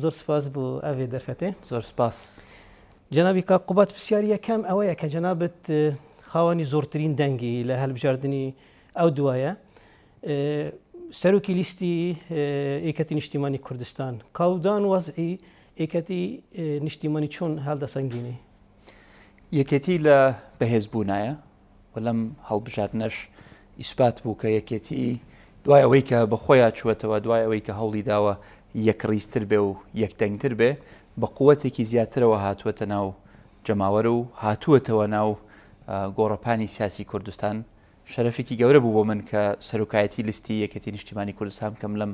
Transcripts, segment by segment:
زۆر سپاس بۆ ئەوێ دەرفەتێ. زۆر سپاس. جەنابی کاک قوبات پرسیاری یەکەم ئەوەیە کە جەنابەت خاوەنی زۆرترین دەنگی لە هەڵبژاردننی ئەو دوایە سەرۆکی لیستی ئێکەتی نیشتیمانی کوردستان کاودان وەزعی ئێکەتی نیشتیمانی چۆن هەڵدەسەنگینی؟ یەکێتی لە بەهێزبوونایە و لەم هەڵبژاردنەش ئیسبات بوو کە یەکێتی دوای ئەوەی کە بەخۆیان چووەتەوە، دوای ئەوەی کە هەوڵی داوە یەکڕیزتر بێ و یەکدەنگتر بێ، بە قووەتێکی زیاترەوە هاتووەتە ناو جەماوەر و هاتووەتەوە ناو گۆڕەپانی سیاسی کوردستان. شەرەفێکی گەورە بوو بۆ من کە سەرۆکایەتی لیستی یەکێتی نیشتیمانی کوردستان بکەم لەم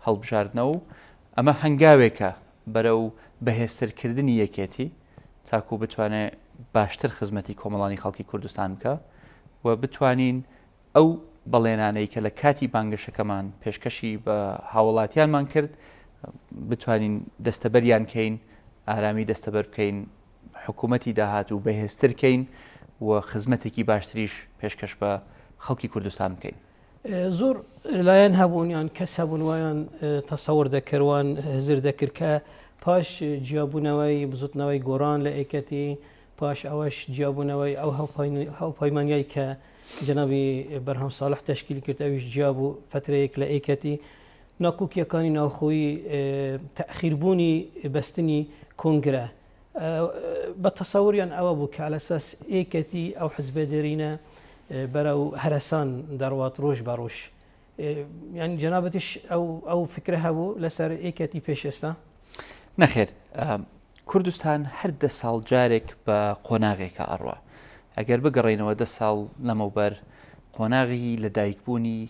هەڵبژاردنەوە و ئەمە هەنگاوێکە بەرەو بەهێزترکردنی یەکێتی تاکو بتوانێت باشتر خزمەتی کۆمەڵانی خەڵکی کوردستان بکە و بتوانین ئەو بەڵێنانەی کە لە کاتی بانگەشەکەمان پێشکەشی بە هاوڵاتیانمان کرد بتوانین دەستەبەریان کەین، ئارامی دەستەبەر بکەین، حکوومەتی داهات و بەهێزترکەین و خزمەتێکی باشتریش پێشکەش بە خەڵکی کوردستان بکەین. زۆر لایەن هەبوونیان کەس هەبوون وایان تەسەوەر دەکردوان هزر دەکرد کە پاش جیابوونەوەی بزوتنەوەی گۆڕان لە ئێکەتی پاش ئەوەش جیابوونەوەی ئەو هەوپەیمانیایی کە جەنابی بەرهەم ساڵح تەشکیل کرد ئەویش جیاب و فترەیەک لە ئێکەتی ناکۆکیەکانی ناوخۆیی تەخیربوونی بەستنی کۆنگرە بە تەسەوریان ئەوە بوو کە لەساس ئێکەتی ئەو حزبە دێرینە بەرەو هەرەسان دەڕوات ڕۆژ بە ڕۆژ. یعنی جەنابەتیش ئەو فکرە هەبوو لەسەر ئێکەتی پێش ئێستا؟ نەخێر، کوردستان هەر 10 ساڵ جارێک بە قۆناغێکە ئەڕوا. ئەگەر بگەڕێنەوە 10 ساڵ لەمەوبەر قۆناغی لەدایکبوونی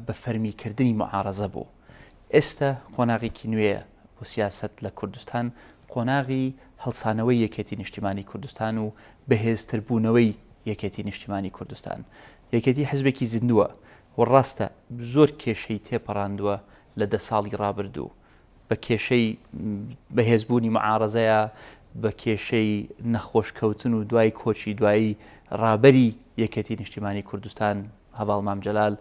بە فەرمیکردنی معارەزە بوو. ئێستا قۆناغێکی نوێیە بۆ سیاست لە کوردستان، قۆناغی هەڵسانەوەی یەکێتی نیشتیمانی کوردستان و بەهێزتربوونەوەی یەکێتی نیشتیمانی کوردستان. یەکێتی حزبێکی زیندووە و ڕاستە زۆر کێشەی تێپەڕاندووە لە 10 ساڵی ڕابردوو، بە کێشەی بەهێزبوونی معارەزەیە، بە کێشەی نەخۆشکەوتن و دوای کۆچی دوایی ڕابەری یەکێتی نیشتیمانی کوردستان هەواڵ مام جەلال،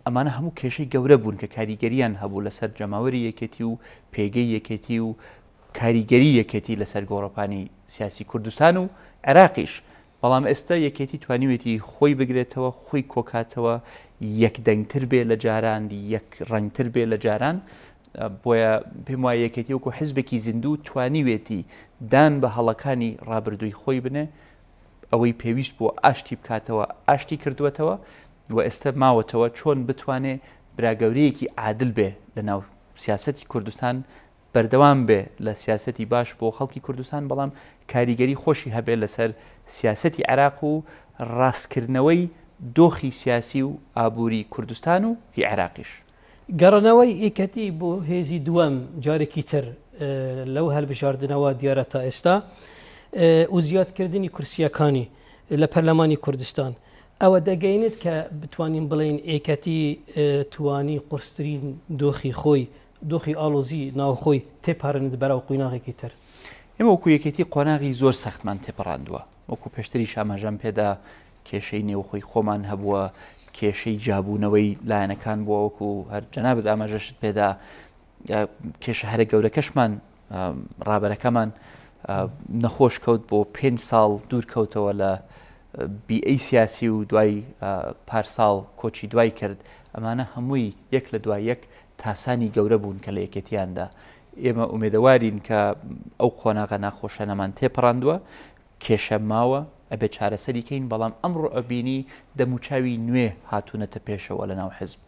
ئەمانە هەموو کێشەی گەورە بوون کە کاریگەریان هەبوو لەسەر جەماوەری یەکێتی و پێگەی یەکێتی و کاریگەری یەکێتی لەسەر گۆڕەپانی سیاسی کوردستان و عێراقیش. بەڵام ئێستا یەکێتی توانیوێتی خۆی بگرێتەوە، خۆی کۆکاتەوە، یەکدەنگتر بێ لە جاران، یەک ڕەنگتر بێ لە جاران. بۆیە پێم وایە یەکێتی وەکو حزبێکی زیندوو توانیوێتی دان بە هەڵەکانی ڕابردووی خۆی بنێ، ئەوەی پێویست بۆ ئاشتی بکاتەوە ئاشتی کردوێتەوە و ئێستا ماوەتەوە چۆن بتوانێ براگەورەیەکی عادل بێ لە ناو سیاسەتی کوردستان، بەردەوام بێ لە سیاسەتی باش بۆ خەڵکی کوردستان، بەڵام کاریگەری خۆشی هەبێ لەسەر سیاسەتی عێراق و ڕاستکردنەوەی دۆخی سیاسی و ئابووری کوردستان و هی عێراقیش. گەڕانەوەی ئێکەتی بۆ هێزی دووەم جارێکی تر لەو هەڵبژاردنەوە دیارە تا ئێستا و زیادکردنی کورسیەکانی لە پەرلەمانی کوردستان ئەوە دەگەینێت کە بتوانین بڵێن ئێکەتی توانی قورسترین دۆخی خۆی دۆخی ئاڵۆزی ناوخۆی تێپارێنێت بەرەو قۆناغێکی تر؟ ئێمە وەکو یەکێتی قۆناغی زۆر سەختمان تێپەڕاندووە، وەکو پێشتری شامەژەم پێدا کێشەی نێوخۆی خۆمان هەبووە، کێشەی جابوونەوەی لایەنەکان بووە، وەکو هەر جەنابەت ئاماژەشت پێدا کێشە هەرە گەورەکەشمان ڕابەرەکەمان نەخۆش کەوت بۆ 5 ساڵ دوور کەوتەوە لە بیئەی سیاسی و دوای پارساڵ کۆچی دوای کرد. ئەمانە هەمووی یەک لە دوای یەک تاسانی گەورە بوون کە لە یەکێتیاندا. ئێمە ئومێدەوارین کە ئەو قۆناغە ناخۆشانەمان تێپەڕاندووە، کێشە ماوە، ئەبێ چارەسەریکەین، بەڵام ئەمڕۆ ئەبینی دەموچاوی نوێ هاتوونەتە پێشەوە لە ناو حزب،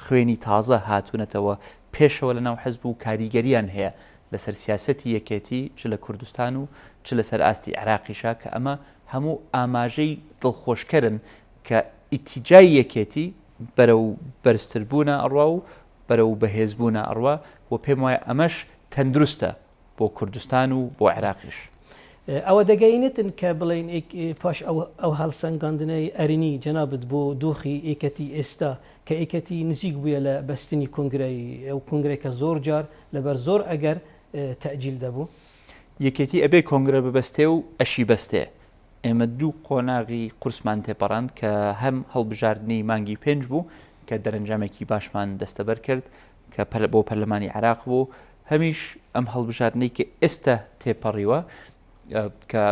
خوێنی تازە هاتوونەتەوە پێشەوە لە ناو حزب و کاریگەریان هەیە لەسەر سیاسەتی یەکێتی چ لە کوردستان و چ لەسەر ئاستی عێراقیشا، کە ئەمە هەموو ئاماژەی دڵخۆشکەرن کە ئیتیجای یەکێتی بەرەو بەرزتربوونە ئەڕوا و بەرەو بەهێزبوونە ئەڕوا و پێم وایە ئەمەش تەندروستە بۆ کوردستان و بۆ عێراقیش. ئەوە دەگەینێتن کە بڵێن پاش ئەو هەڵسەنگاندنەی ئەرینی جەنابەت بۆ دۆخی ئێکەتی ئێستا کە ئێکەتی نزیک بووە لە بەستنی کۆنگرەی ئەو کۆنگرێکە زۆر جار لەبەر زۆر ئەگەر تەعجیل دەبوو، یەکێتی ئەبێ کۆنگرە ببەستێ و ئەشی بەستێ. ئێمە دوو قۆناغی قورسمان تێپەڕاند کە هەم هەڵبژاردننی مانگی 5 بوو کە دەرەنجامێکی باشمان دەستەبەر کرد کە بۆ پەرلەمانی عێراق بوو، هەمیش ئەم هەڵبژارنەی کە ئێستا تێپەڕیوە کە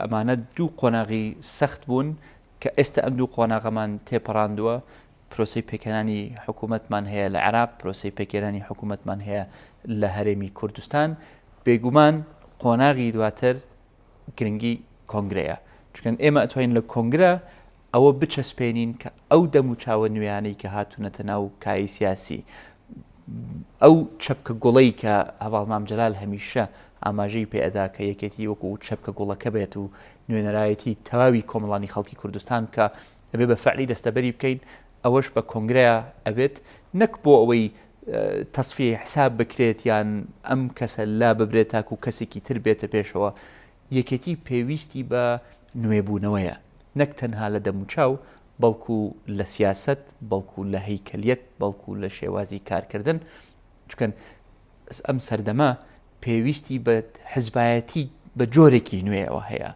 ئەمانە دوو قۆناغی سەخت بوون کە ئێستا ئەم دوو قۆناغەمان تێپەڕاندووە پرۆسی پێکەنانی حکوومەتمان هەیە لە عێراق پرۆسی پێکێنانی حکوومەتمان هەیە لە هەرێمی کوردستان بێگومان قۆناغی دواتر گرنگی کۆنگرەیە چونکە ئێمە ئەتوانین لە کۆنگرە ئەوە بچەسپێنین کە ئەو دەم و چاوە نوێیانەی کە هاتوونەتە ناو کای سیاسی ئەو چەپکە گوڵەی کە هەواڵ مام جەلال هەمیشە ئاماژەی پێئەدا کە یەکێتی وەکو چەپکە گوڵەکە بێت و نوێنەرایەتی تەواوی کۆمەڵانی خەڵکی کوردستان کە ئەبێ بە فەعلی دەستەبەری بکەین ئەوەش بە کۆنگرەیە ئەبێت نەک بۆ ئەوەی تەصفیه حساب بکرێت یان ئەم کەسە لا ببرێت تاکو کەسێکی تر بێتە پێشەوە یەکێتی پێویستی بە نوێبوونەوەیە نەک تەنها لە دەموچاو بەڵکو لە سیاست بەڵکو لە هەیکەلیەت بەڵکو لە شێوازی کارکردن چکەن ئەم سەردەما پێویستی بە حزبایەتی بە جۆرێکی نوێەوە هەیە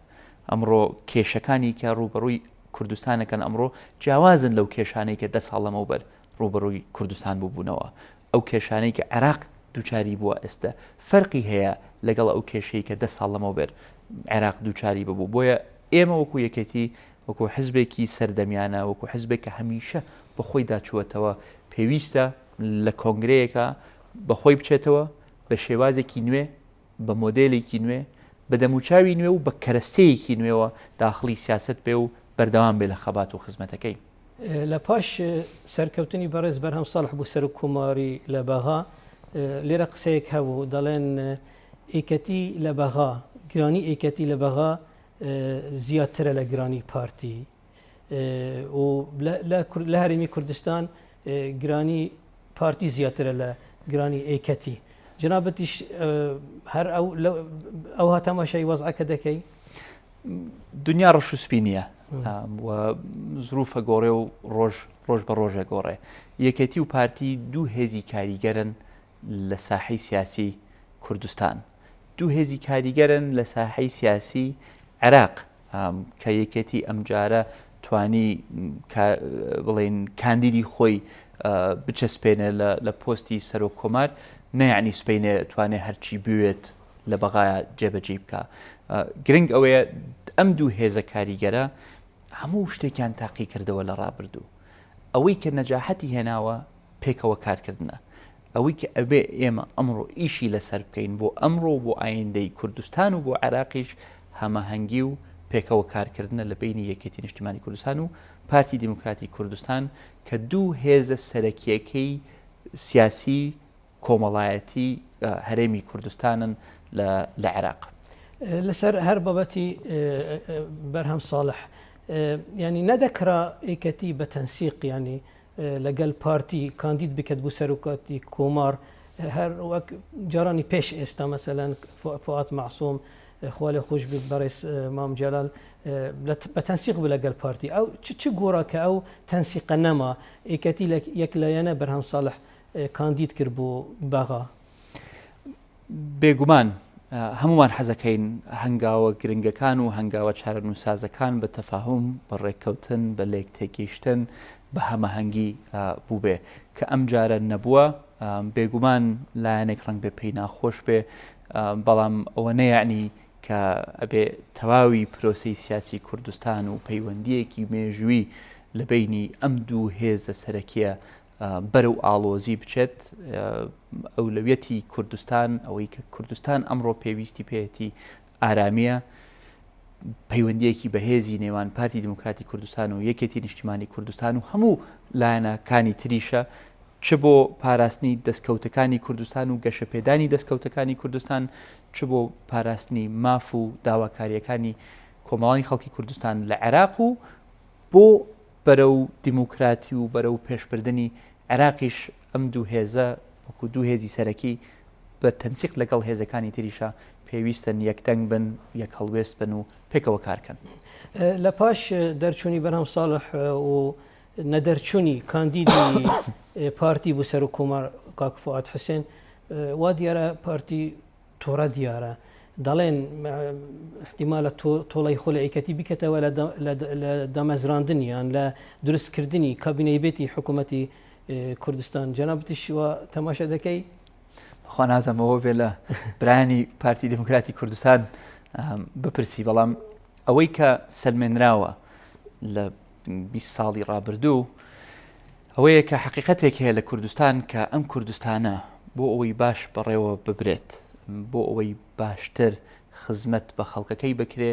ئەمڕۆ کێشەکانی کە ڕوبەڕووی کوردستانەکەن ئەمڕۆ جیاوازن لەو کێشانەی کە 10 ساڵ لەمەوبەر ڕوبەڕووی کوردستان بووبوونەوە ئەو کێشانەی کە عێراق دووچاری بووە ئێستا فەرقی هەیە لەگەڵ ئەو کێشەی کە 10 ساڵ لەمەوبەر عێراق دووچاری ببوو بۆیە ئێمە وەکو یەکێتی وەکو حزبێکی سەردەمیانە وەکو حزبێک کە هەمیشە بەخۆی داچووەتەوە پێویستە لە کۆنگرەیەکە بەخۆی بچێتەوە بە شێوازێکی نوێ بە مۆدێلێکی نوێ بە دەموچاوی نوێ و بە کەرەستەیەکی نوێەوە داخلی سیاست بێ و بەردەوام بێ لە خەبات و خزمەتەکەی لە پاش سەرکەوتنی بەڕێز بەرهەم ساڵح بوو سەر کۆماری لە بەغا لێرە قسەیەک هەبوو دەڵێن ئێکەتی لە بەغا گرانی ئێکەتی لە بەغا زیاترە لە گرانی پارتی و لە هەرێمی کوردستان گرانی پارتی زیاترە لە گرانی ئێکەتی جنابەتیش هەر ئەو هاتەماشای وەزعەکە دەکەی دنیا ڕەش و سپینیە و زروفە گۆڕێ و ڕۆژ بە ڕۆژە گۆڕێ یەکەتی و پارتی دوو هێزی کاریگەرن لە ساحەی سیاسی کوردستان دوو هێزی کاریگەرن لە ساحەی سیاسی عێراق کە یەکێتی ئەمجارە توانی بڵێن کاندیدی خۆی بچەسپێنێ لە پۆستی سەرۆک کۆمار نەیعنی سپینێ توانێ هەرچی بوێت لە بەغایە جێبەجێ بکە گرنگ ئەوەیە ئەم دوو هێزە کاریگەرە هەموو شتێکیان تاقی کردەوە لە ڕابردوو ئەوەی کە نەجاحەتی هێناوە پێکەوە کارکردنە ئەوەی کە ئەبێ ئێمە ئەمڕۆ ئیشی لەسەر بکەین بۆ ئەمڕۆ بۆ ئایندەی کوردستان و بۆ عێراقیش هەمەهەنگی و پێکەوە کارکردنە لە بینی یەکێتی نیشتیمانی کوردستان و پارتی دیموکراتی کوردستان کە دوو هێزە سەرەکیەکەی سیاسی کۆمەڵایەتی هەرێمی کوردستانن لە عێراق لەسەر هەر بابەتی بەرهەم ساڵح ینی نەدەکرا ئێکەتی بە تەنسیق ینی لەگەل پارتی کاندید بکەت بوو سەرۆکاتی کۆمار هەر وەک جارانی پێش ئێستا مەسەلەن فواد معسووم خوا لێ خۆش بێت بەڕێز مام جەلال بە تەنسیق بوو لەگەل پارتی ئەو چ گۆڕە کە ئەو تەنسیقە نەما ئێکەتی یەک لایەنە بەرهەم ساڵح کاندید کرد بۆ بەغا بێگومان هەمومان حەزەکەین هەنگاوە گرنگەکان و هەنگاوە چارەنووسازەکان بە تەفاهم بە ڕێککەوتن بە لێک تێگەیشتن بە هەمەهەنگی بوو بێ کە ئەم جارە نەبووە بێگومان لایەنێک ڕەنگ بێ پێی ناخۆش بێ بەڵام ئەوە نەیعنی کە ئەبێ تەواوی پرۆسەی سیاسی کوردستان و پەیوەندیەکی مێژووی لە بینی ئەم دوو هێزە سەرەکیە بەرەو ئاڵۆزی بچێت ئەولەویەتی کوردستان ئەوەی کە کوردستان ئەمڕۆ پێویستی پێەتی ئارامیە پەیوەندیەکی بەهێزی نێوان پارتی دیموکراتی کوردستان و یەکێتی نیشتیمانی کوردستان و هەموو لایەنەکانی تریشە چ بۆ پاراستنی دەستکەوتەکانی کوردستان و گەشەپێدانی دەستکەوتەکانی کوردستان چ بۆ پاراستنی ماف و داواکاریەکانی کۆمەڵانی خەڵکی کوردستان لە عێراق و بۆ بەرەو دیموکراتی و بەرەو پێشبردننی عێراقیش ئەم دوو هێزە وەکو دوو هێزی سەرەکی بە تەنسیق لەگەڵ هێزەکانی تریشە پێویستن یەکدەنگ بن یەک هەڵوێست بن و پێکەوە کارکەن لە پاش دەرچوونی بەرهەم ساڵح و نەدەرچوونی کاندیدی پارتی بۆ سەر و کۆمار کاک فواد حسێن وا دیارە پارتی تۆڕە دیارە دەڵێن احتیمالە تۆڵی خۆ لە ئێکەتی بکەتەوە لە دامەزراندنیان لە دروستکردنی کابینەی بێتی حکوومەتی کوردستان جەنابەتیش وە تەماشا دەکەی خۆ نازانمەوە بێ لە برانی پارتی دموکراتی کوردستان بپرسی، بەڵام ئەوەی کە سەلمێنراوە لە 20 ساڵی ڕابردوو ئەوەیە کە حقیقەتێک هەیە لە کوردستان کە ئەم کوردستانە بۆ ئەوەی باش بەڕێوە ببرێت، بۆ ئەوەی باشتر خزمەت بە خەڵکەکەی بکرێ،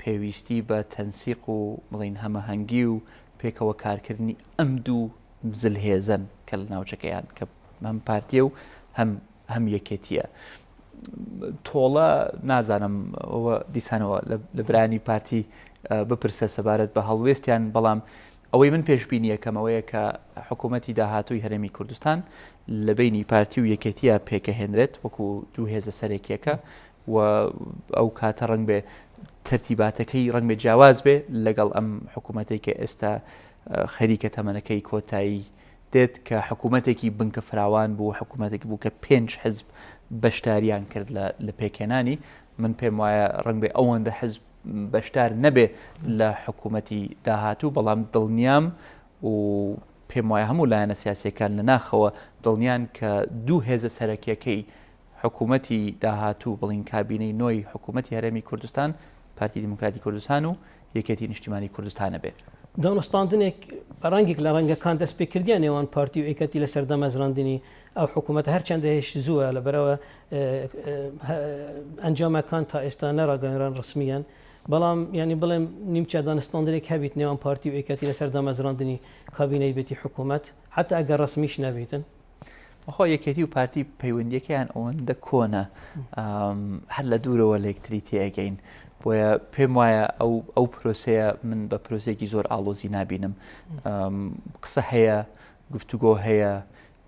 پێویستی بە تەنسیق و بڵین هەمەهەنگی و پێکەوە کارکردنی ئەم دوو زلهێزن کە لە ناوچەکەیان کە هەم پارتیە و هەم یەکێتیە. تۆڵە نازانم ئەوە دیسانەوە لە برانی پارتی بپرسە سەبارەت بە هەڵوێستیان، بەڵام ئەوەی من پێشبینی یەکەم ئەوەیە کە حکوومەتی داهاتووی هەرێمی کوردستان لە بینی پارتی و یەکێتیە پێکەهێنرێت وەکو دوو هێزە سەرێکیەکە و ئەو کاتە ڕەنگ بێ تەرتیباتەکەی ڕەنگ بێ جیاواز بێ لەگەڵ ئەم حکوومەتێک کە ئێستا خەریکە تەمەنەکەی کۆتایی دێت کە حکوومەتێکی بنکە فراوان بوو، حکوومەتێکی بوو کە 5 حزب بەشداریان کرد لە پێکێنانی. من پێم وایە ڕەنگ بێ ئەوەندە حزب بەشدار نەبێ لە حکوومەتی داهاتوو، بەڵام دڵنیام و پێم وایە هەموو لایەنە سیاسیەکان لە ناخەوە دڵنیان کە دوو هێزە سەرەکیەکەی حکوومەتی داهاتوو بڵین کابینەی نۆی حکوومەتی هەرێمی کوردستان، پارتی دموکراتی کوردستان و یەکێتی نیشتیمانی کوردستانە بێت. دانوستاندنێک ڕەنگێک لە ڕەنگەکان دەست پێکردیان نێوان پارتی و ئێکەتی لە سەردە مەزراندنی ئەو حکوومەتە هەرچەندە هێش زووە لەبەرەوە ئەنجامەکان تا ئێستا نەڕاگەیەنران ڕسمیان، بەڵام ینی بڵێم نیمچە دانستاندنێک هەبیت نێوان پارتی و ئێکەتی لە سەردە مەزراندنی کابینەی بێتی حکوومەت حتا ئەگەر ڕسمیش نەبێتن. بەخۆ یەکێتی و پارتی پەیوەندیەکەیان ئەوەندە کۆنە هەر لە دوورەوە لە یەکتری تێگەین، بۆیە پێم وایە ئەو پرۆسەیە من بە پرۆسێکی زۆر ئاڵۆزی نابینم. قسە هەیە، گفتوگۆ هەیە،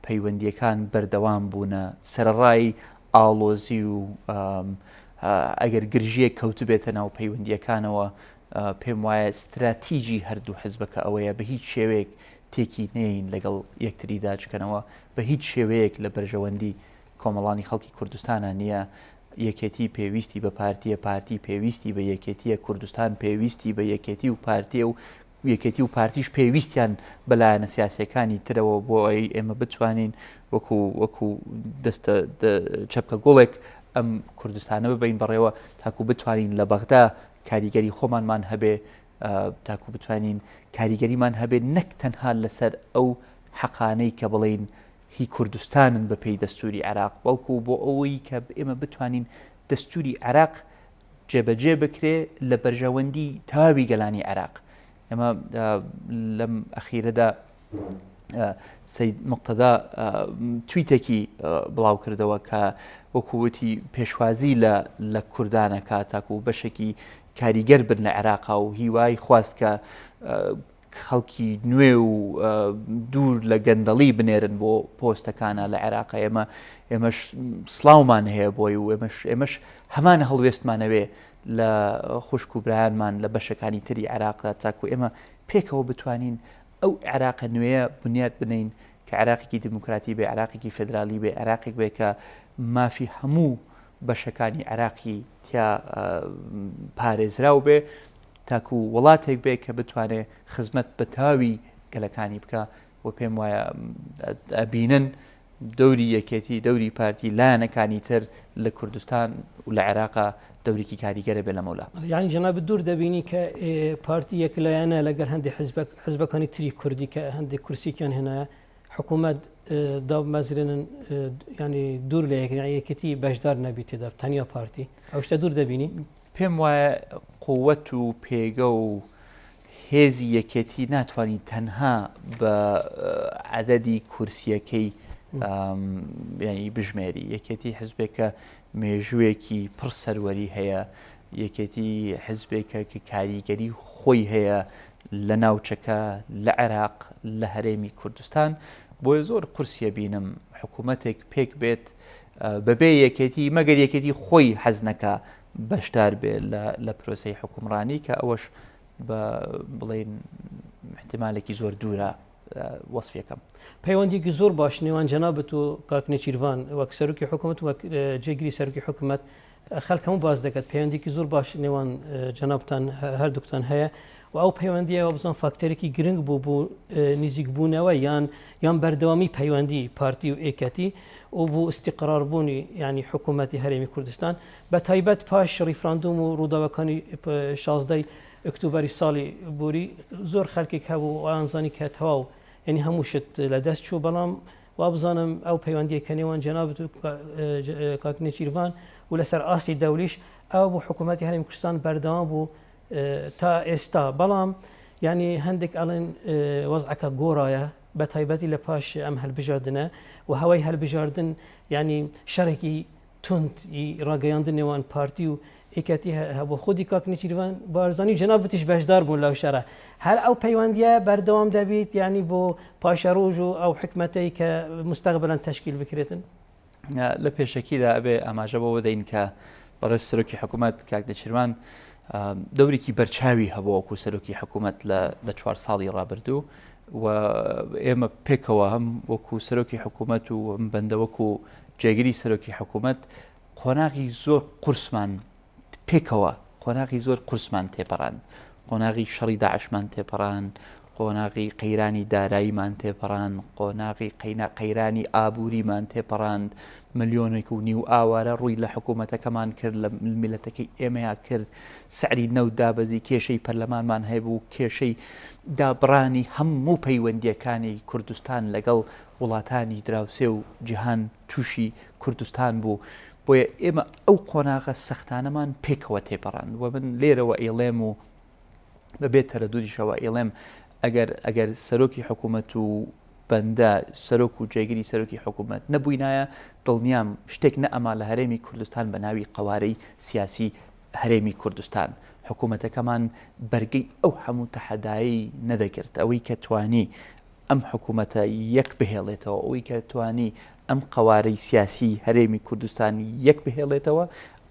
پەیوەندیەکان بەردەوام بوونە، سەرڕای ئاڵۆزی و ئەگەر گرژیەک کەوت بێتە ناو پەیوەندیەکانەوە پێم وایە استراتیژی هەردوو حزبەکە ئەوەیە بە هیچ شێوەیەک تێکی نین لەگەڵ یەکتریدا چکەنەوە، بە هیچ شێوەیەک لە بەرژەوەندی کۆمەڵانی خەڵکی کوردستانە نییە. یەکێتی پێویستی بە پارتیە، پارتی پێویستی بە یەکێتیە، کوردستان پێویستی بە یەکێتی و پارتیە و یەکێتی و پارتیش پێویستیان بەلایەنە سیاسەکانی ترەوە بۆ ئەوەی ئێمە بتوانین وەکو دەستە چەپکە گوڵێک ئەم کوردستانە ببین بەڕێوە تاکو بتوانین لە بەغدا کاریگەری خۆمانمان هەبێ، تاکو بتوانین کاریگەریمان هەبێ نەک تەنها لەسەر ئەو حەقانەی کە بڵین هی کوردستانن بە پێی دەستوری عێراق، بەڵکو بۆ ئەوەی کە ئێمە بتوانین دەستوری عێراق جێبەجێ بکرێ لە بەرژەوەندی تەواوی گەلانی عێراق. ئێمە لەم ئەخیرەدا سەید موقتەدا تویتێکی بڵاو کردەوە کە وەکووتی پێشوازی لە کوردانەکە تاکو بەشێکی کاریگەر بن لە عێراقا و هیوای خواست کە خەڵکی نوێ و دوور لە گەندەڵی بنێرن بۆ پۆستەکانە لە عێراقا. ئێمەش سڵاومان هەیە بۆی و ئێمەش هەمانە هەڵوێستمانەوێ لە خوشک و برایانمان لە بەشەکانی تری عێراقدا تاکو ئێمە پێکەوە بتوانین ئەو عێراقە نوێیە بنیاد بنین کە عێراقێکی دموکراتی بێ، عێراقێکی فێدرالی بێ، عێراقێک بێ کە مافی هەموو بەشەکانی عێراقی تیا پارێزراو بێ، تاکو وڵاتێک بێ کە بتوانێت خزمەت بە تاوی گەلەکانی بکە و پێم وایە ئەبینن دەوری یەکێتی دەوری پارتی لایەنەکانی تر لە کوردستان و لە عێراقا دەورێکی کاریگەرە بێ لە مەولا. یعنی جەناب دوور دەبینی کە پارتی یەک لایەنە لەگەر هەندێک حزبەکانی تری کوردی کە هەندێک کورسییان هێنایە حکوومەت دامەزرێنن ینی دوور لە یەکێتی بەشدار نەبی تێدا تەنیا پارتی ئەو شتە دوور دەبینی؟ پێم وایە قووەت و پێگە و هێزی یەکێتی ناتوانین تەنها بە عەدەدی کورسیەکەی ینی بژمێری. یەکێتی حزبێکە مێژوویەکی پڕ سەروەری هەیە، یەکێتی حزبێکە کە کاریگەری خۆی هەیە لە ناوچەکە لە عێراق لە هەرێمی کوردستان. بۆیە زۆر قورسیە بینم حکوومەتێک پێک بێت بەبێ یەکێتی مەگەر یەکێتی خۆی حەزنەکە بەشدار بێ لە پرۆسەی حکومڕانی کە ئەوەش بە بڵێن احتیمالێکی زۆر دوورە وەسفیەکەم. پەیوەندێکی زۆر باش نێوان جەنابەت و کاک نێچیروان وەک سەرۆکی حکوومەت وەک جێگیری سەرۆکی حکوومەت خەڵک هەموو باز دەکات پەیوەندێکی زۆر باش نێوان جەنابتان هەردووکتان هەیە و ئەو پەیوەندیەوە بزان فاکتەرێکی گرنگ بوو بۆ نزیکبوونەوە یان بەردەوامی پەیوەندی پارتی و ئێکەتی و بۆ استیقراربوونی ینی حکوومەتی هەرێمی کوردستان بە تایبەت پاش ریفراندوم و ڕووداوەکانی 16 ئۆکتۆبەری ساڵی بوری زۆر خەڵکێک هەبوو ئازانی کە تەواو ینی هەمووشت لە دەست چوو بەڵام وا بزانم ئەو پەیوەندیەکە نێوان جەنابەت و کاک نێچیروان و لەسەر ئاستی دەولیش ئەو بۆ حکوومەتی هەرێمی کوردستان بەردەوام بوو تا ئێستا بەڵام ینی هەندێک ئەڵێن وەزعەکە گۆڕایە بە تایبەتی لە پاش ئەم هەلبژاردنە و هەوای هەلبژاردن ینی شەڕێکی تند ڕاگەیاندن نێوان پارتی و ئێکەتی هەبوو خودی کاک نێچیروان بارزانی جەنابەتیش بەشدار بوون لەو شەڕە هەر ئەو پەیوەندیە بەردەوام دەبێت ینی بۆ پاشەڕۆژ و ئەو حکومەتەی کە مستەقبلەن تەشکیل بکرێتن لە پێشەکیدا ئەبێ ئاماژە بۆ بدەین کە بەڕێز سەرۆکی حکوومەت کاک نێچیروان دەورێکی بەرچاوی هەبوو وەکو سەرۆکی حکوومەت لە 4 ساڵی ڕابردوو و ئێمە پێکەوە هەم وەکو سەرۆکی حکوومەت و بەندە وەکو جێگیری سەرۆکی حکوومەت قۆناغی زۆر قورسمان پێکەوە قۆناغی زۆر قورسمان تێپەڕان قۆناغی شەڕی داعشمان تێپەڕان قۆناغی قەیرانی داراییمان تێپەڕان قۆناغی قەیرانی ئابووریمان تێپەڕاند ملیۆنێک و نیو ئاوارە ڕووی لە حکوومەتەکەمان کرد لە میلەتەکەی ئێمەیا کرد سعری نەوت دابەزی کێشەی پەرلەمانمان هەیەبوو کێشەی دابڕانی هەموو پەیوەندیەکانی کوردستان لەگەڵ وڵاتانی دراوسێ و جیهان تووشی کوردستان بوو بۆیە ئێمە ئەو قۆناغە سەختانەمان پێکەوە تێپەڕان و من لێرەوە ئێڵێم و بەبێت تەرەدودیشەوە ئێڵێم ئەگەر سەرۆکی حکوومەت و بەندە سەرۆک و جێگیری سەرۆکی حکوومەت نەبووینایە دڵنیام شتێک نەئەما لە هەرێمی کوردستان بە ناوی قەوارەی سیاسی هەرێمی کوردستان حکوومەتەکەمان بەرگەی ئەو هەموو تەحەدایی نەدەگرت ئەوەی کە توانی ئەم حکوومەتە یەک بهێڵێتەوە ئەوەی کە توانی ئەم قەوارەی سیاسی هەرێمی کوردستان یەک بهێڵێتەوە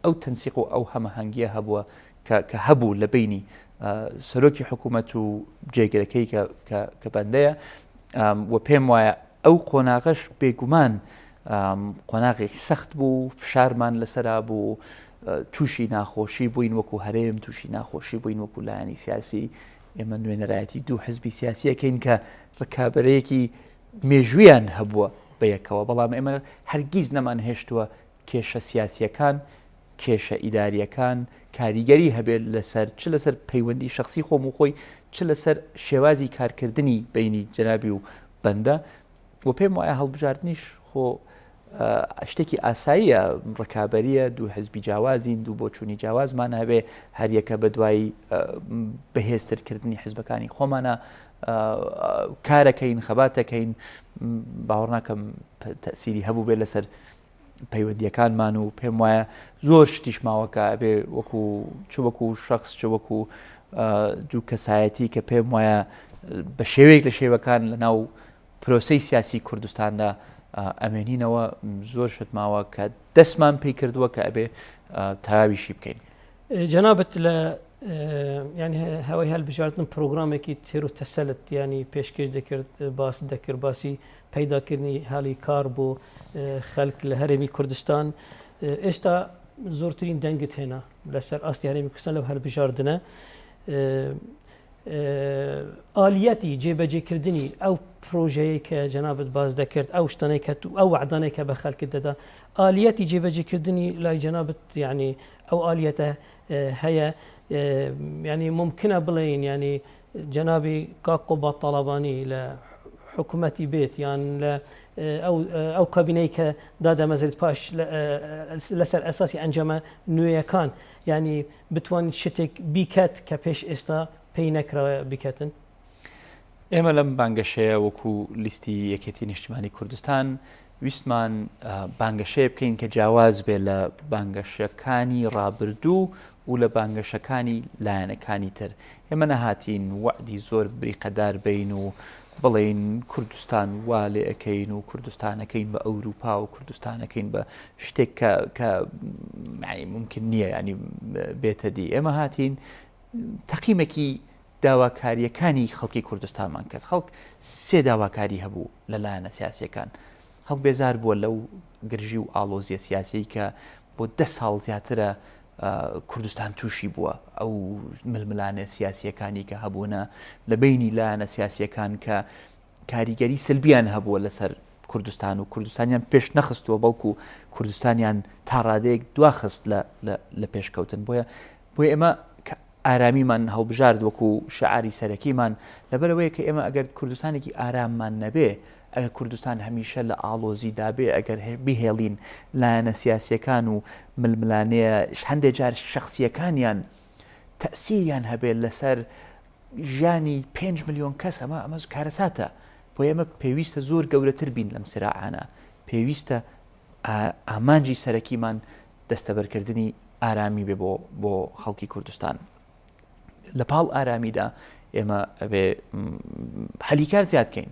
ئەو تەنسیق و ئەو هەمەهەنگیە هەبووە کە هەبوو لە بینی سەرۆکی حکوومەت و جێگرەکەی کە بەندەیە و پێم وایە ئەو قۆناغەش بێگومان قۆناغێکی سەخت بوو فشارمان لەسەرا بوو تووشی ناخۆشی بووین وەکو هەرێم تووشی ناخۆشی بووین وەکو لایەنی سیاسی ئێمە نوێنەرایەتی دوو حزبی سیاسیەکەین کە ڕکابەرەیەکی مێژویان هەبووە بەیەکەوە بەڵام ئێمە هەرگیز نەمان هێشتووە کێشە سیاسیەکان کێشە ئیداریەکان کاریگەری هەبێت لەسەر چ لەسەر پەیوەندی شخصی خۆم و خۆی چ لەسەر شێوازی کارکردنی بینی جەنابی و بەندە و پێم وایە هەڵبژاردنیش خۆ شتێکی ئاساییە ڕکابەریە دوو حزبی جیاوازین دوو بۆ چوونی جیاوازمان هەبێ هەریەکە بە دوای بەهێزترکردنی حزبەکانی خۆمانە کارەکەین خەباتەکەین باوەڕ ناکەم تەسیری هەبوو بێت لەسەر پەیوەندیەکانمان و پێم وایە زۆر شتیش ماوەکە ئەبێ وەکو شخص چ وەکو دوو کەسایەتی کە پێم وایە بە شێوەیەک لە شێوەکان لە ناو پرۆسەی سیاسی کوردستاندا ئەمێنینەوە زۆر شت ماوە کە دەستمان پێی کردووە کە ئەبێ تاویشی بکەین جەنابەت لە ینی هەوای هەلبژاردن پرۆگرامێکی تێر و تەسەلت ینی پێشکەش دەکرد باس دەکرد باسی پەیداکردنی هالی کار بۆ خەڵک لە هەرێمی کوردستان ئێستا زۆرترین دەنگت هێنا لەسەر ئاستی هەرێمی کوردستان لەو هەلبژاردنە ئالیەتی جێبەجێکردنی ئەو پرۆژەیە کە جەنابەت باز دەکرد ئەو شتانەی کە ئەو وعدانەی کە بە خەڵکت دەدا ئالیەتی جێبەجێکردنی لای جەنابەت ینی ئەو ئالیەتە هەیە ینی ممکنە بڵێین ینی جەنابی کاک قوبات تاڵابانی لە حکوومەتی بێت یان لە ئەو کابینەی کە دادەمەزرێت پاش لەسەر ئەساسی ئەنجەمە نوێیەکان ینی بتوانیت شتێک بیکات کە پێش ئێستا پێی نەکراوە بیکەتن ئێمە لەم بانگەشەیە وەکو لیستی یەکێتی نیشتیمانی کوردستان ویستمان بانگەشەیە بکەین کە جیاواز بێ لە بانگەشەکانی ڕابردوو و لە بانگەشەکانی لایەنەکانی تر ئێمە نەهاتین وعدی زۆر بریقەدار بین و بڵێن کوردستان وا لێ ئەەکەین و کوردستانەکەین بە ئەوروپا و کوردستانەکەین بە شتێک کە ممکن نییە ینی بێتە دی ئێمە هاتین تەقیمێکی داواکاریەکانی خەڵکی کوردستانمان کرد خەڵک سێ داواکاری هەبوو لەلایەنە سیاسیەکان خەڵک بێزار بووە لەو گرژی و ئاڵۆزیە سیاسی کە بۆ 10 ساڵ زیاترە کوردستان تووشی بووە ئەو ململانە سیاسیەکانی کە هەبوونە لە بینی لایەنە سیاسیەکان کە کاریگەری سلبیان هەبووە لەسەر کوردستان و کوردستانیان پێش نەخستووە بەڵکو کوردستانیان تا ڕادەیەک دواخست لە پێشکەوتن بۆیە ئێمە ئارامیمان هەڵبژارد وەکو شعاری سەرەکیمان لەبەرەوەی کە ئێمە ئەگەر کوردستانێکی ئاراممان نەبێ ئەگەر کوردستان هەمیشە لە ئاڵۆزیدا بێ ئەگەر بهێڵین لایەنە سیاسیەکان و ململانەیە هەندێک جار شخصیەکانیان تەسیریان هەبێت لەسەر ژیانی 5 ملیۆن کەس ئەمە کارەساتە بۆ ئێمە پێویستە زۆر گەورەتر بین لەم سراعانە پێویستە ئامانجی سەرەکیمان دەستەبەرکردنی ئارامی بێ بۆ خەڵکی کوردستان لە پاڵ ئارامیدا ئێمە ئەبێ هەلیکار زیادکەین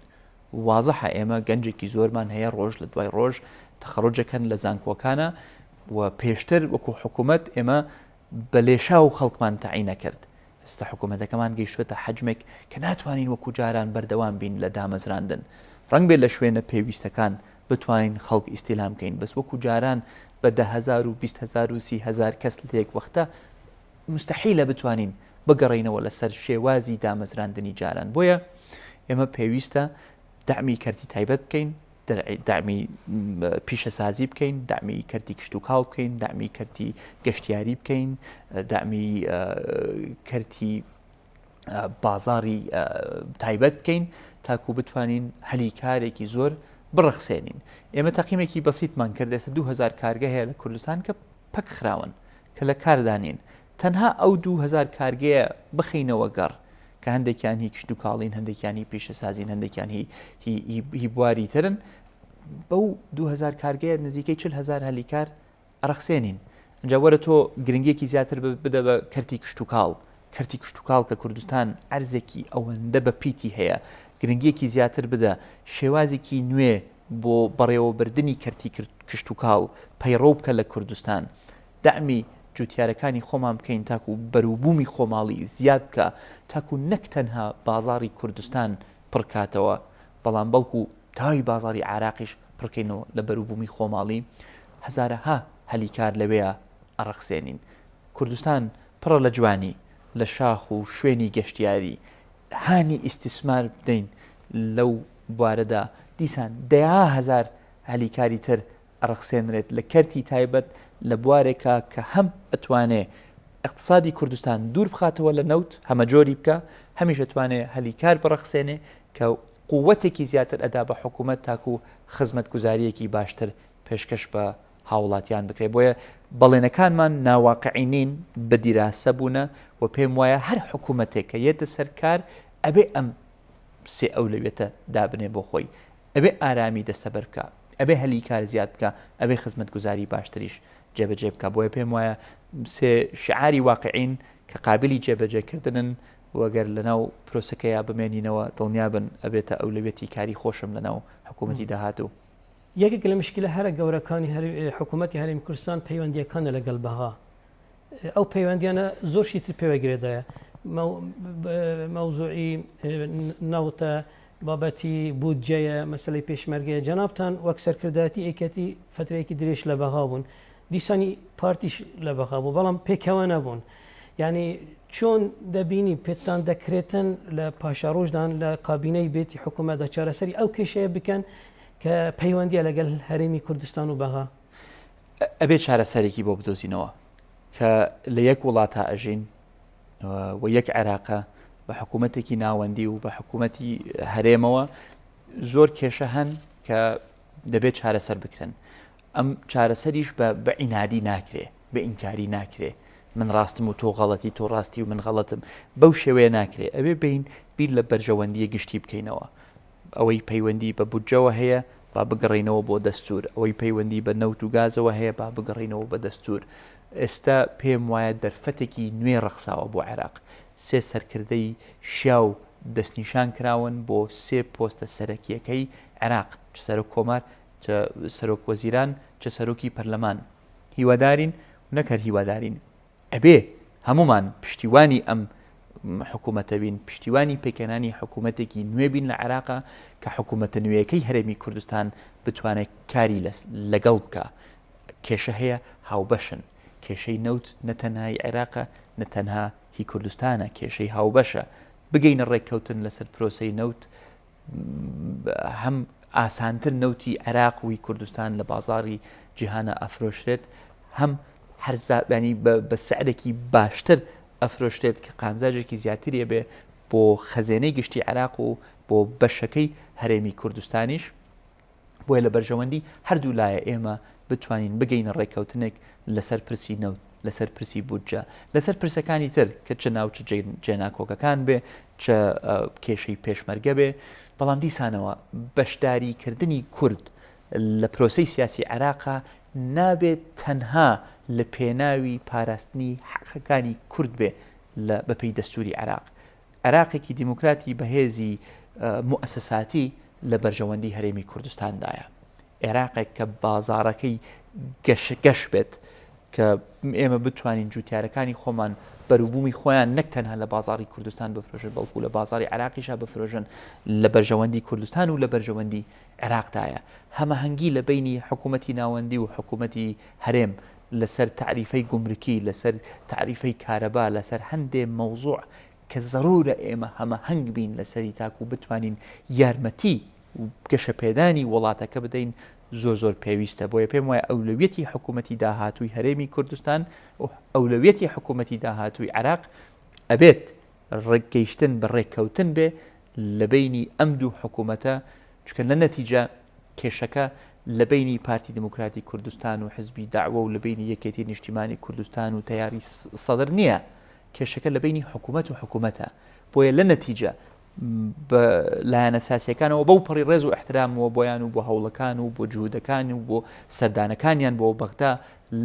وازەحە ئێمە گەنجێکی زۆرمان هەیە ڕۆژ لە دوای ڕۆژ تەخەڕۆجەکەن لە زانکۆکانە و پێشتر وەکو حکوومەت ئێمە بە لێشا و خەڵکمان تەعینە کرد ئێستا حکوومەتەکەمان گەیشتوێتە حەجمێک کە ناتوانین وەکو جاران بەردەوام بین لە دامەزراندن ڕەنگ بێت لە شوێنە پێویستەکان بتوانین خەڵک ئیستیلام بکەین بەس وەکو جاران بە 10,000 و 20,000 و 30,000 کەس لە یەک وەختە مستحیلە بتوانین بگەڕینەوە لەسەر شێوازی دامەزراندنی جاران بۆیە ئێمە پێویستە دعمی کەرتی تایبەت بکەین دعمی پیشەسازی بکەین دعمی کەرتی کشت و کاڵ بکەین دعمی کەرتی گەشتیاری بکەین دعمی کەرتی بازاری تایبەت بکەین تاکو بتوانین هەلیکارێکی زۆر بڕەخسێنین ئێمە تەقیمێکی بەسیتمان کرد ئێستا 2000 کارگە هەیە لە کوردستان کە پەک خراون کە لە کاردانین تەنها ئەو 2000 کارگەیە بخینەوە گەڕ کە هەندێکیان هی کشت و کاڵین هەندێکیانی پیشەسازین هەندێکیان هی بواری ترن بەو 2000 کارگەیە نزیکەی 40,000 هەلیکار ئەڕەخسێنین ئەنجا وەرە تۆ گرنگێکی زیاتر بدە بە کەرتی کشت و کاڵ کەرتی کشت و کاڵ کە کوردستان ئەرزێکی ئەوەندە بە پیتی هەیە گرنگێکی زیاتر بدە شێوازێکی نوێ بۆ بەڕێوەبردننی کەرتی کشت و کاڵ پەیڕۆ بکە لە کوردستان دعمی جوتیارەکانی خۆمان بکەین تاکو بەروبوومی خۆماڵی زیاد بکە تاکو نەک تەنها بازاری کوردستان پڕکاتەوە بەڵام بەڵکو تاوی بازاری عراقیش پڕکەینەوە لە بەروبوومی خۆماڵی هەزارەها هەلیکار لەوەیە ئەڕەخسێنین کوردستان پڕە لە جوانی لە شاخ و شوێنی گەشتیاری هانی ئیستیسمار بدەین لەو بوارەدا دیسان 10,000 هەلیکاری تر ئەڕەخسێنرێت لە کەرتی تایبەت لە بوارێکە کە هەم ئەتوانێ اقتصادی کوردستان دوور بخاتەوە لە نەوت هەمەجۆری بکە هەمیش ئەتوانێ هەلیکار بڕەخسێنێ کە قووەتێکی زیاتر ئەدا بە حکوومەت تاکو خزمەت گوزاریەکی باشتر پێشکەش بە هاوڵاتیان بکرێت بۆیە بەڵێنەکانمان ناواقعینین بە دیراسە بوونە و پێم وایە هەر حکوومەتێک کە یێتە سەرکار ئەبێ ئەم سێ ئەولەوێتە دابنێ بۆ خۆی ئەبێ ئارامی دەستەبەر بکە ئەبێ هەلیکار زیاد بکە ئەبێ خزمەت گوزاری باشتریش جێبەجێ بکە بۆیە پێم وایە سێ شعاری واقعین کە قابلی جێبەجێکردنن وەگەر لەناو پرۆسەکەیە بمێنینەوە دڵنیابن ئەبێتە ئەولەوێتی کاری خۆشم لەناو حکوومەتی داهاتوو یەکێک لە مشکلە هەرە گەورەکانی حکوومەتی هەرێمی کوردستان پەیوەندیەکانە لەگەڵ بەها ئەو پەیوەندیانە زۆرشی تر پێوەگرێدایە مەوزوعی ناوتە بابەتی بودجەیە مەسەلەی پێشمەرگەیە جەنابتان وەک سەرکردایەتی ئێکەتی فترەیەکی درێژ لە بەها بوون دیسانی پارتیش لە بەها بوو بەڵام پێکەوە نەبوون یعنی چۆن دەبینی پێتان دەکرێتن لە پاشەڕۆژدان لە کابینەی بێتی حکوومەتدا چارەسەری ئەو کێشەیە بکەن کە پەیوەندیە لەگەڵ هەرێمی کوردستان و بەها ئەبێ چارەسەرێکی بۆ بدۆزینەوە کە لە یەک وڵاتە ئەژین و یەک عێراقە بە حکوومەتێکی ناوەندی و بە حکوومەتی هەرێمەوە زۆر کێشە هەن کە دەبێت چارەسەر بکرێن ئەم چارەسەریش بە ئینادی ناکرێ بە ئینکاری ناکرێ من ڕاستم و تۆ غەڵەتی تۆ ڕاستی و من غەڵەتم بەو شێوەیە ناکرێ ئەبێ بین بیر لە بەرژەوەندیە گشتی بکەینەوە ئەوەی پەیوەندی بە بودجەوە هەیە با بگەڕینەوە بۆ دەستور ئەوەی پەیوەندی بە نەوت و گازەوە هەیە با بگەڕینەوە بە دەستور ئێستا پێم وایە دەرفەتێکی نوێ ڕەخساوە بۆ عێراق سێ سەرکردەی شیا و دەستنیشان کراون بۆ سێ پۆستە سەرەکیەکەی عێراق چ سەرۆک کۆمار چ سەرۆک وەزیران چ سەرۆکی پەرلەمان هیوادارین و نەکرد هیوادارین ئەبێ هەمومان پشتیوانی ئەم حکوومەتە بین پشتیوانی پێکەنانی حکوومەتێکی نوێ بین لە عێراقا کە حکوومەتە نوێیەکەی هەرێمی کوردستان بتوانێت کاری لەگەڵ بکە کێشە هەیە هاوبەشن کێشەی نەوت نەتەنهای عێراقە نەتەنها هی کوردستانە کێشەی هاوبەشە بگەینە ڕێککەوتن لەسەر پرۆسەی نەوت هەم ئاسانتر نەوتی عێراق وی کوردستان لە بازاری جیهانە ئەفرۆشرێت هەم هەرزابانی بە سعرێکی باشتر ئەفرۆشرێت کە قانزاژێکی زیاترە بێ بۆ خەزێنەی گشتی عێراق و بۆ بەشەکەی هەرێمی کوردستانیش بۆیە لە بەرژەوەندی هەردوو لایە ئێمە بتوانین بگەینە ڕێککەوتنێک لەسەر پرسی نەوت لەسەر پرسی بودجە لەسەر پرسەکانی تر کە چ ناو چ جێناکۆکەکان بێ چ کێشەی پێشمەرگە بێ بەڵام دیسانەوە بەشداریکردنی کورد لە پرۆسەی سیاسی عێراقا نابێت تەنها لە پێناوی پاراستنی حەقەکانی کورد بێ بەپێی دەستوری عێراق عێراقێکی دیموکراتی بەهێزی موسساتی لە بەرژەوەندی هەرێمی کوردستاندایە عێراقێک کە بازارەکەی گەش بێت کە ئێمە بتوانین جوتیارەکانی خۆمان بەروبوومی خۆیان نەک تەنها لە بازاری کوردستان بفرۆژن بەڵکو لە بازاری عێراقیشا بفرۆژن لە بەرژەوەندی کوردستان و لە بەرژەوەندی عێراقدایە هەمەهەنگی لە بینی حکوومەتی ناوەندی و حکوومەتی هەرێم لەسەر تعریفەی گومرکی لەسەر تعریفەی کارەبا لەسەر هەندێ مەوزوع کە ضرورە ئێمە هەمەهەنگ بین لەسەری تاکو بتوانین یارمەتی و گەشە پێدانی وڵاتەکە بدەین زۆر پێویستە بۆیە پێم وایە ئەولەویەتی حکوومەتی داهاتووی هەرێمی کوردستان و ئەولەویەتی حکوومەتی داهاتووی عێراق ئەبێت ڕێکگەیشتن بە ڕێککەوتن بێ لە بینی ئەم دوو حکوومەتە چکە لە نەتیجە کێشەکە لە بینی پارتی دموکراتی کوردستان و حزبی داعوە و لە بینی یەکێتی نیشتیمانی کوردستان و تەیاری سەدر نییە کێشەکە لە بینی حکوومەت و حکوومەتە بۆیە لە نەتیجە لایەنە سیاسیەکانەوە بەو پەڕی ڕێز و احترامەوە بۆیان و بۆ هەوڵەکان و بۆ جوودەکان و بۆ سەردانەکانیان بۆ بەغدا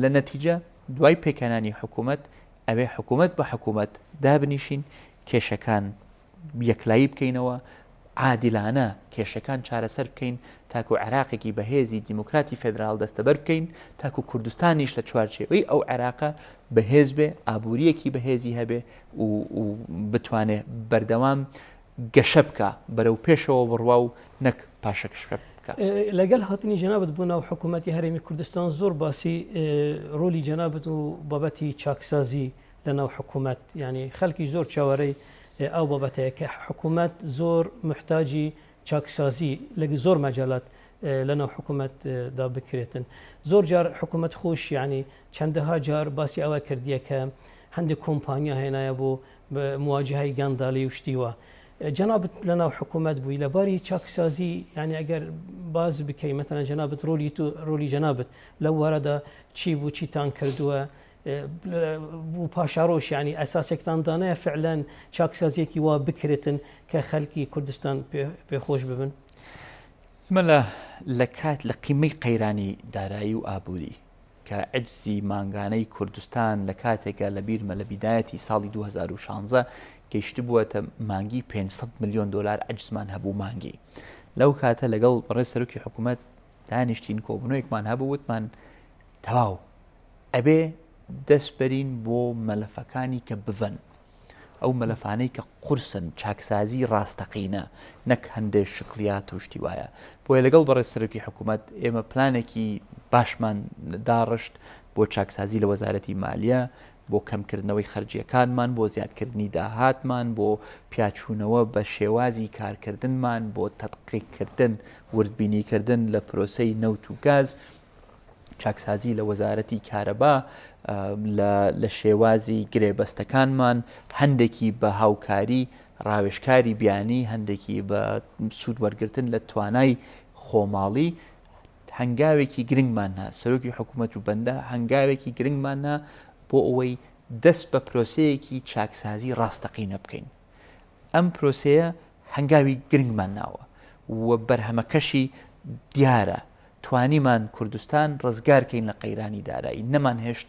لە نەتیجە دوای پێکەنانی حکوومەت ئەوێ حکوومەت بە حکوومەت دابنیشین کێشەکان یەکلایی بکەینەوە عادیلانە کێشەکان چارەسەر بکەین تاکو عێراقێکی بەهێزی دیموکراتی فێدرال دەستەبەر بکەین تاکو کوردستانیش لە چوارچێوەی ئەو عێراقە بەهێز بێ ئابوووریەکی بەهێزی هەبێ و بتوانێ بەردەوام گەشە بکە بەرەو پێشەوە بڕوا و نەک پاشەکەش بکە لەگەڵ هاتنی جەنابەت بوون و حکوومەتی هەرێمی کوردستان زۆر باسی ڕۆلی جەنابەت و بابەتی چاکسازی لەناو حکوومەت ینی خەڵکی زۆر چاوەڕێی ئەو بابەتەیە کە حکوومەت زۆر محتاجی چاکسازی لەگە زۆر مەجالات لەناو حکوومەتدا بکرێتن زۆر جار حکوومەت خۆش ینی چەندەها جار باسی ئەوە کردیە کە هەندێک کۆمپانیا هێنایە بۆ مواجههای گانداڵی و شتیوە جەنابەت لەناو حکوومەت بووی لەباری چاکسازی ینی ئەگەر باز بکەی مەتەنە جەنابەت ڕۆلی جەنابەت لەو وەرەدا چی بوو چیتان کردووە بوو پاشاڕۆژ ینی ئەساسێکتان دانەیە فعلەن چاکسازیەکی وا بکرێتن کە خەڵکی کوردستان پێخۆش ببن مەلا لە کات لە قیمەی قەیرانی دارایی و ئابووری کە عجزی مانگانەی کوردستان لە کاتێکە لە بیرمە لە بیدایەتی ساڵی 2016 گەیشت بووەتە مانگی 500 میلیۆن دلار عجزمان هەبوو مانگی لەو کاتە لەگەڵ ڕێز سەرۆکی حکوومەت دانیشتین کۆبنەوەیەکمان هەبوو وتمان تەواو ئەبێ دەستبەرین بۆ مەلەفەکانی کە بڤن ئەو مەلەفانەی کە قورسن چاکسازی ڕاستەقینە نەک هەندێک شکلیات و شتی وایە بۆیە لەگەڵ بەڕێز سەرۆکی حکوومەت ئێمە پلانێکی باشمان داڕشت بۆ چاکسازی لە وەزارەتی مالیە بۆ کەمکردنەوەی خەرجیەکانمان بۆ زیادکردنی داهاتمان بۆ پیاچوونەوە بە شێوازی کارکردنمان بۆ تەدقیقکردن وردبینیکردن لە پرۆسەی نەوت و گاز چاکسازی لە وەزارەتی کارەبا لە شێوازی گرێبەستەکانمان هەندێکی بە هاوکاری ڕاوێژکاری بیانی هەندێکی بە سوود وەرگرتن لە توانای خۆماڵی هەنگاوێکی گرنگمانە سەرۆکی حکوومەت و بەندە هەنگاوێکی گرنگمانە بۆ ئەوەی دەست بە پرۆسەیەکی چاکسازی ڕاستەقینە بکەین ئەم پرۆسەیە هەنگاوی گرنگمان ناوە و بەرهەمەکەشی دیارە توانیمان کوردستان ڕزگارکەین لە قەیرانی دارایی نەمان هێشت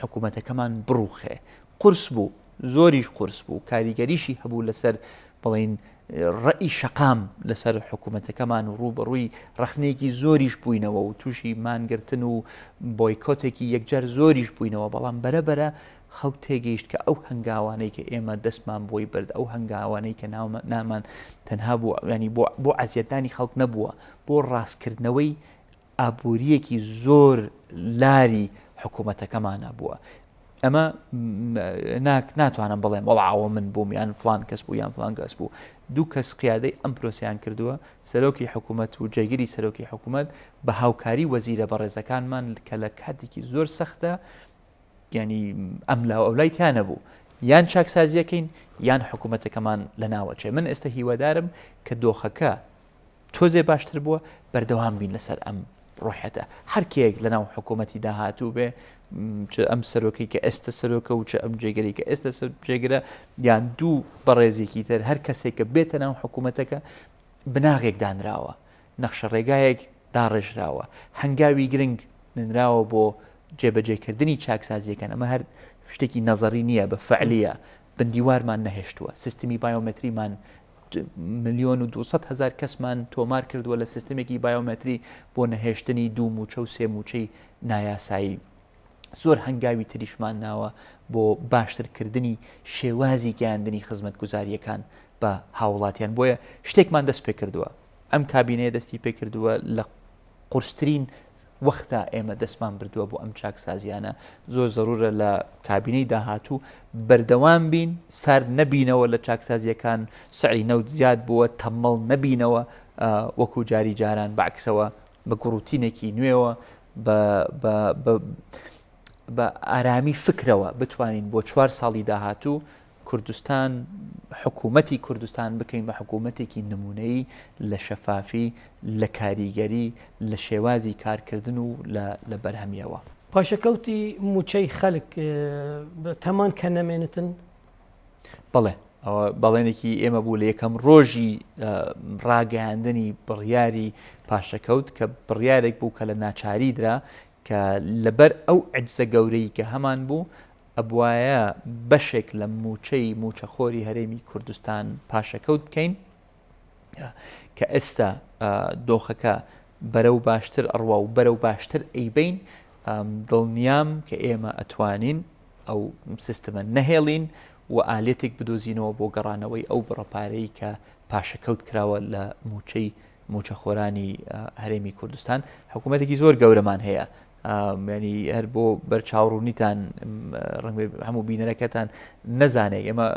حکوومەتەکەمان بڕوخێ قورس بوو زۆریش قورس بوو کاریگەریشی هەبوو لەسەر بڵین ڕەئی شەقام لەسەر حکوومەتەکەمان و ڕوبەڕووی ڕەخنەیەکی زۆریش بووینەوە و تووشی مانگرتن و بۆیکۆتێکی یەکجار زۆریش بووینەوە بەڵام بەرەبەرە خەڵک تێگەیشت کە ئەو هەنگاوانەی کە ئێمە دەستمان بۆی برد ئەو هەنگاوانەی کە نامان تەنها بوو ینی بۆ ئازیەتانی خەڵک نەبووە بۆ ڕاستکردنەوەی ئابوووریەکی زۆر لاری حکوومەتەکەمانە بووە. ئەمە ناتوانم بڵێم وەڵاوە من بووم یان فلان کەس بوو یان فلان کەس بوو. دوو کەس قیادەی ئەم پرۆسیان کردووە، سەرۆکی حکوومەت و جێگیری سەرۆکی حکوومەت بە هاوکاری وەزیرە بەڕێزەکانمان کە لە کاتێکی زۆر سەختە ینی ئەم لاو ئەولای تیانە بوو یان چاکسازیەکەین یان حکوومەتەکەمان لە ناوەچێ. من ئێستا هیوادارم کە دۆخەکە تۆزێ باشتر بووە بەردەوام بین لەسەر ئەم ڕۆحەتە. هەرکێک لە ناو حکوومەتی داهاتوو بێ ئەم سەرۆکەی کە ئێستا سەرۆکە و چ ئەم جێگەری کە ئێستا جێگرە یان دوو بەڕێزێکی تر هەر کەسێک کە بێتە ناو حکوومەتەکە بناغێک دانراوە، نەخشە ڕێگایەک داڕێژراوە، هەنگاوی گرنگ نراوە بۆ جێبەجێکردنی چاکسازیەکان. ئەمە هەر شتێکی نەزەری نییە، بە فعلیە. بندیوارمان نەهێشتووە، سیستمی بایۆمەتریمان 1,200,000 کەسمان تۆمار کردووە لە سیستمێکی بایۆمەتری بۆ نەهێشتنی دوو موچە و سێ موچەی نایاسایی. زۆر هەنگاوی تریشمان ناوە بۆ باشترکردنی شێوازی گەیاندنی خزمەت گوزاریەکان بە هاوڵاتیان. بۆیە شتێکمان دەست پێ کردووە، ئەم کابینەیە دەستی پێ کردووە لە قورسترین وەختا ئێمە دەستمان بردووە بۆ ئەم چاکسازیانە. زۆر زەرورە لە کابینەی داهاتوو بەردەوام بین، سار نەبینەوە لە چاکسازیەکان سعری نەوت زیاد بووە، تەمەڵ نەبینەوە وەکو جاری جاران، بەعکسەوە بە گوڕوتینێکی نوێوە بە ئارامی فکرەوە بتوانین بۆ 4 ساڵی داهاتوو کوردستان حکوومەتی کوردستان بکەین بە حکوومەتێکی نمونەیی لە شەفافی، لە کاریگەری، لە شێوازی کارکردن و لە بەرهەمیەوە. پاشەکەوتی موچەی خەڵک تەمان کە نەمێنتن؟ بەڵێ ئەوە بەڵێنێکی ئێمە بوو لە یەکەم ڕۆژی ڕاگەیاندنی بڕیاری پاشەکەوت کە بڕیارێک بوو کە لە ناچاری درا کە لەبەر ئەو عجزە گەورەی کە هەمان بوو ئەبوایە بەشێک لە موچەخۆری هەرێمی کوردستان پاشەکەوت بکەین کە ئێستا دۆخەکە بەرەو باشتر ئەڕوا و بەرەو باشتر ئەیبین. دڵنیام کە ئێمە ئەتوانین ئەو سیستەمە نەهێڵین و ئالێتێک بدۆزینەوە بۆ گەڕانەوەی ئەو بڕەپارەی کە پاشەکەوت کراوە لە موچەخۆرانی هەرێمی کوردستان. حکوومەتێکی زۆر گەورەمان هەیە، ینی هەر بۆ بەرچاوڕوونیتان ڕەنگە هەموو بینەرەکەتان نەزانێت ئێمە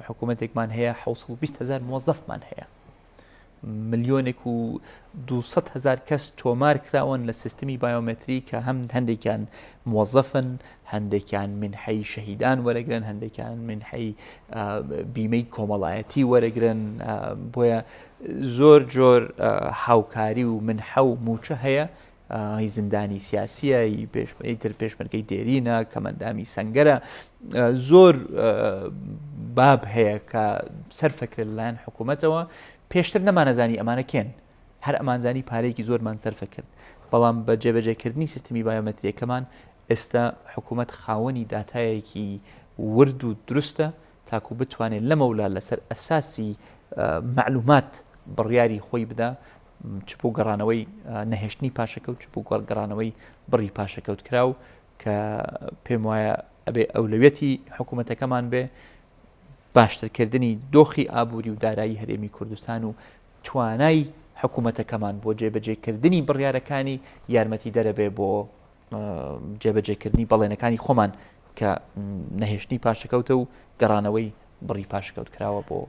حکوومەتێکمان هەیە 720,000 موظفمان هەیە، 1,200,000 کەس تۆمار کراون لە سیستمی بایۆمەتری کە هەندێکیان موظفن، هەندێکیان منحەی شەهیدان وەرەگرن، هەندێکیان منحەی بیمەی کۆمەڵایەتی وەرەگرن. بۆیە زۆر جۆر هاوکاری و منحە و موچە هەیە. هی زیندانی سیاسیە، تر پێشمەرگەی دێرینە، کەمەندامی سەنگەرە، زۆر باب هەیە کە سەرفەکرێت لەلایەن حکوومەتەوە. پێشتر نەمانەزانی ئەمانە کێن، هەر ئەمانزانی پارەیەکی زۆرمان سەرفە کرد. بەڵام بە جێبەجێکردنی سیستمی بایۆمەتریەکەمان ئێستا حکوومەت خاوەنی داتایەکی ورد و دروستە تاکو بتوانێت لەمەولا لەسەر ئەساسی معلومات بڕیاری خۆی بدا، چ بۆ گەڕانەوەی نەهێشتنی پاشەکەوت، چ بۆ گەڕانەوەی بڕی پاشەکەوت کراو کە پێم وایە ئەبێ ئەولەوێتی حکوومەتەکەمان بێ باشترکردنی دۆخی ئابووری و دارایی هەرێمی کوردستان و توانای حکوومەتەکەمان بۆ جێبەجێکردنی بڕیارەکانی یارمەتی دەرەبێ بۆ جێبەجێکردنی بەڵێنەکانی خۆمان کە نەهێشتنی پاشەکەوتە و گەڕانەوەی بڕی پاشەکەوت کراوە بۆ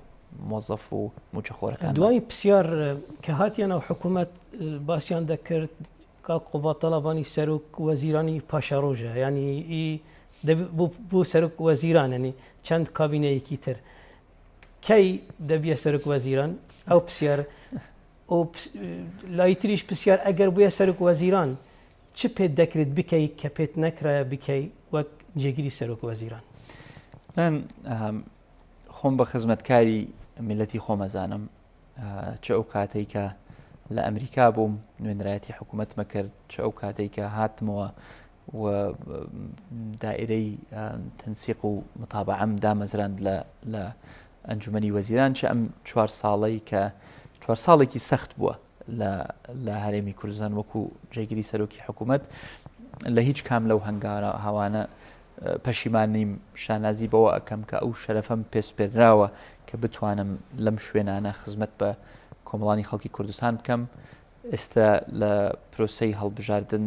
مۆزەف و موچەخۆرەکان. دوای پرسیار کە هاتیانە حکوومەت باسییان دەکرد کا قوبات تەڵەبانی سەرۆک وەزیرانی پاشەڕۆژە، ینی بۆ سەرۆک وەزیران، ینی چەند کابینەیەکی تر کەی دەبیە سەرۆک وەزیران ئەو پرسیار لای تریش پرسیار ئەگەر بووە سەرۆک وەزیران چ پێت دەکرێت بکەیت کە پێت نەکرایە بکەی وەک جێگیری سەرۆک وەزیران؟ من خۆم بە خزمەتکاری میلەتی خۆمەزانم، چه ئەو کاتەی کە لە ئەمریکا بووم نوێنرایەتی حکوومەتمە کرد، چه ئەو کاتەی کە هاتمەوە و دائرەی تەنسیق و متابعەم دامەزراند لە ئەنجومەنی وەزیران، چه ئەم 4 ساڵەی کە 4 ساڵێکی سەخت بووە لە هەرێمی کوردستان وەکو جێگیری سەرۆکی حکوومەت. لە هیچ کام لەو هەوانە پەشیمان نیم، شانازی بەوە ئەەکەم کە ئەو شەرەفەم پێسپێراوە کە بتوانم لەم شوێنانە خزمەت بە کۆمەڵانی خەڵکی کوردستان بکەم. ئێستا لە پرۆسەی هەڵبژاردن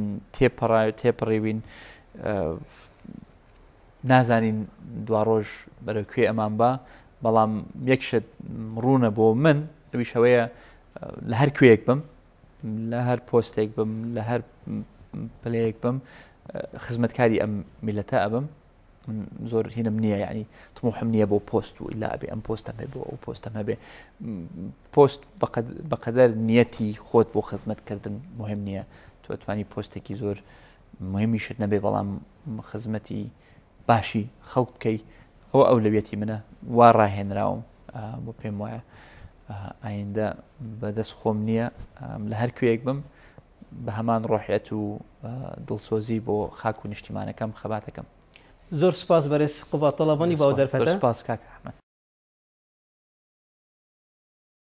تێپەڕێوین، نازانین دوا ڕۆژ بەرەو کوێ ئەمان بە بەڵام یەکشت ڕوونە بۆ من ئەویش ئەوەیە لە هەر کوێیەک بم لە هەر پۆستێک بم لە هەر پلەیەک بم خزمەتکاری ئەم میلەتە ئەبم زۆر هینم نییە یعنی طموحم نییە بۆ پۆست و ئیلا ئەبێ ئەم پۆستەم هەبێ بۆ ئەو پۆستەم هەبێ پۆست بەقەدەر نیەتی خۆت بۆ خزمەتکردن مهم نییە تۆ توانی پۆستێکی زۆر مهمیشت نەبێ بەڵام خزمەتی باشی خەڵک بکەی ئەوە ئەولەویەتی منە وا ڕاهێنراوم بۆ پێم وایە ئایندە بەدەست خۆم نییە لە هەر کوێیەک بم بە هەمان ڕۆحیەت و دڵسۆزی بۆ خاک و نیشتیمانەکەم خەباتەکەم زۆر سپاس بەرز قوبات تەڵەبانی باو دەرفەتە سپاس کاکە ئەحمەد